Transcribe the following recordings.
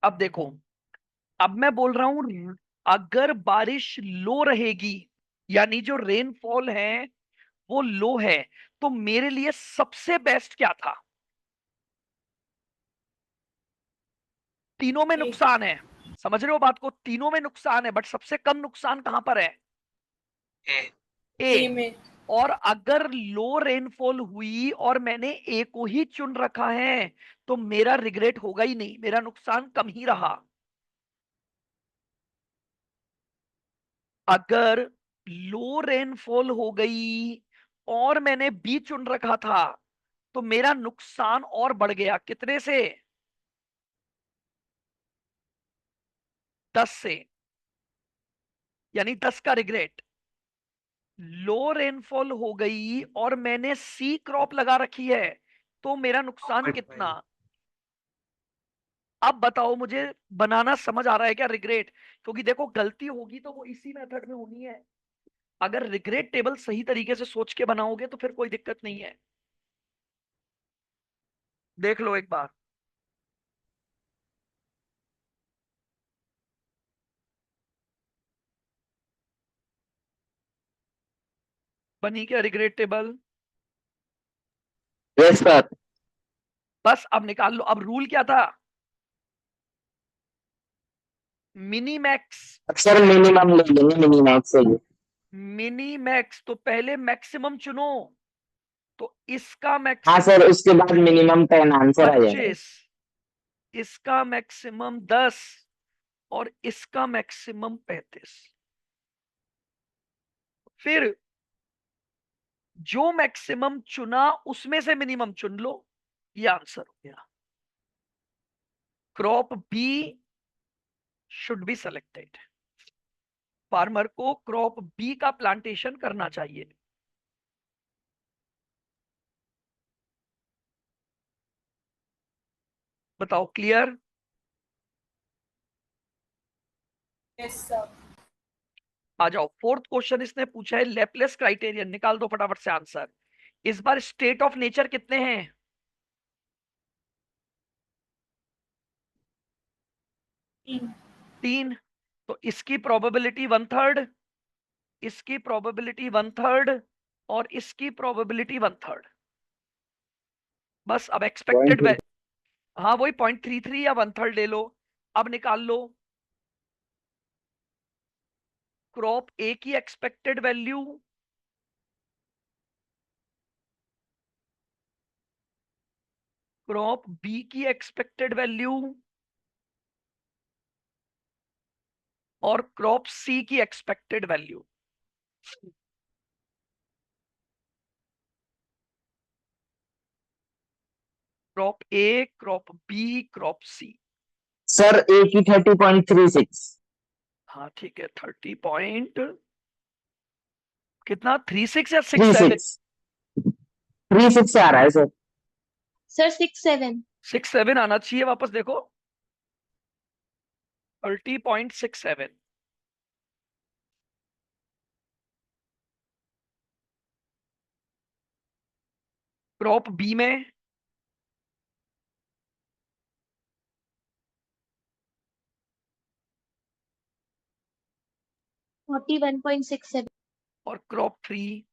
अब देखो, अब मैं बोल रहा हूं अगर बारिश लो रहेगी, यानी जो रेनफॉल है वो लो है, तो मेरे लिए सबसे बेस्ट क्या था? तीनों में ए, नुकसान है। समझ रहे हो बात को? तीनों में नुकसान है, बट सबसे कम नुकसान कहां पर है? ए। ए में। और अगर लो रेनफॉल हुई और मैंने ए को ही चुन रखा है, तो मेरा रिग्रेट होगा ही नहीं, मेरा नुकसान कम ही रहा। अगर लो रेनफॉल हो गई और मैंने बी चुन रखा था, तो मेरा नुकसान और बढ़ गया। कितने से? 10 से। यानी 10 का रिग्रेट। लो रेनफॉल हो गई और मैंने सी क्रॉप लगा रखी है, तो मेरा नुकसान कितना? अब बताओ मुझे, बनाना समझ आ रहा है क्या रिग्रेट? क्योंकि देखो, गलती होगी तो वो इसी मेथड में होनी है। अगर रिग्रेट टेबल सही तरीके से सोच के बनाओगे तो फिर कोई दिक्कत नहीं है। देख लो एक बार। बनी क्या रिग्रेट टेबल? Yes sir. बस अब निकाल लो। अब रूल क्या था? Mini max. सर मिनिमम ले लेंगे, मिनिमम से ही। मिनी मैक्स तो पहले मैक्सिमम चुनो। तो इसका हाँ मैक्सिमम सर, उसके बाद मिनिमम 10 आंसर आ जाएगा। 25, इसका मैक्सिमम 10, और इसका मैक्सिमम 35। फिर जो मैक्सिमम चुना उसमें से मिनिमम चुन लो। ये आंसर हो गया। Crop B should be selected. Farmer को क्रॉप बी का प्लांटेशन करना चाहिए। बताओ, क्लियर? Yes sir. आ जाओ, फोर्थ क्वेश्चन इसने पूछा है लेप्लेस क्राइटेरियन। निकाल दो फटाफट से आंसर। इस बार स्टेट ऑफ नेचर कितने हैं? 3। 3। तो इसकी प्रोबेबिलिटी 1/3, इसकी प्रोबेबिलिटी 1/3, और इसकी प्रोबेबिलिटी 1/3। बस अब पॉइंट एक्सपेक्टेड वै हाँ, वही 0.33 या 1/3 ले लो। अब निकाल लो क्रॉप ए की एक्सपेक्टेड वैल्यू, क्रॉप बी की एक्सपेक्टेड वैल्यू, और क्रॉप सी की एक्सपेक्टेड वैल्यू। क्रॉप ए, क्रॉप बी, क्रॉप सी। सर ए की 30.36। हाँ ठीक है, 30 पॉइंट कितना, 36 या थ्री 67? सिक्स 36 से आ रहा है सर। सर 6-7। 67 आना चाहिए। वापस देखो, 30.67। क्रॉप बी में 41.67। और क्रॉप 3।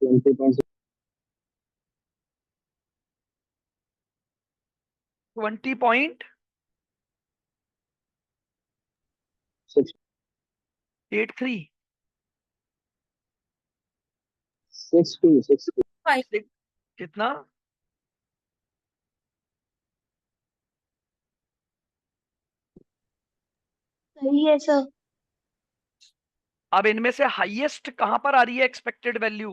20.6। 20.83। 60। कितना? सही है सर। अब इनमें से हाईएस्ट कहां पर आ रही है एक्सपेक्टेड वैल्यू?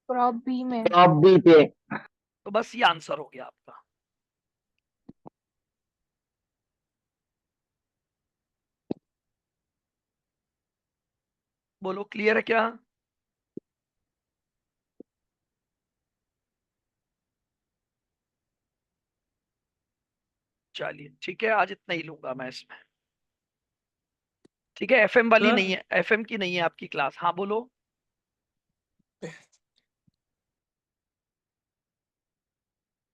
क्रॉप बी में। टॉप बी पे। तो बस ये आंसर हो गया आपका। बोलो क्लियर है क्या? चलिए ठीक है, आज इतना ही लूंगा मैं इसमें। ठीक है, एफएम वाली सर नहीं है, एफएम की नहीं है आपकी क्लास। हाँ बोलो।